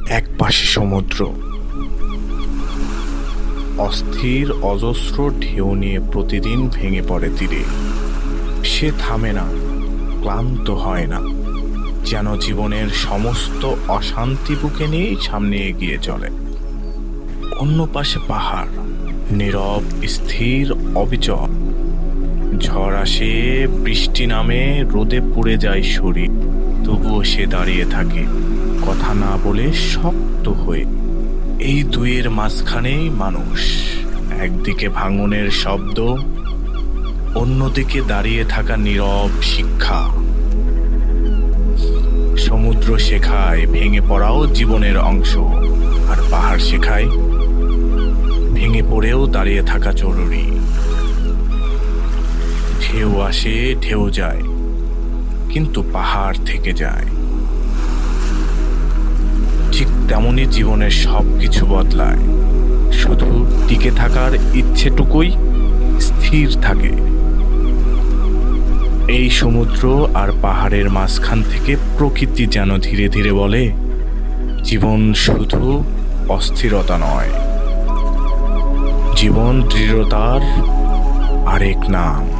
এক পাশে সমুদ্র, অস্থির অজস্র ঢেউ নিয়ে প্রতিদিন ভেঙে পড়ে তীরে। সে থামে না, ক্লান্ত হয় না, যেন জীবনের সমস্ত অশান্তি বুকে নিয়েই সামনে এগিয়ে চলে। অন্য পাশে পাহাড়, নীরব, স্থির, অবিচল। ঝড় আসে, বৃষ্টি নামে, রোদে পুড়ে যায় শরীর, তবুও সে দাঁড়িয়ে থাকে, কথা না বলে, শক্ত হয়ে। এই দুয়ের মাঝখানেই মানুষ, একদিকে ভাঙনের শব্দ, অন্যদিকে দাঁড়িয়ে থাকা নীরব শিক্ষা। সমুদ্র শেখায় ভেঙে পড়াও জীবনের অংশ, আর পাহাড় শেখায় ভেঙে পড়েও দাঁড়িয়ে থাকা জরুরি। ঢেউ আসে, ঢেউ যায়, কিন্তু পাহাড় থেকে যায়। ঠিক তেমনই জীবনের সবকিছু বদলায়, শুধু টিকে থাকার ইচ্ছেটুকুই স্থির থাকে। এই সমুদ্র আর পাহাড়ের মাঝখান থেকে প্রকৃতি যেন ধীরে ধীরে বলে, জীবন শুধু অস্থিরতা নয়, জীবন দৃঢ়তার আরেক নাম।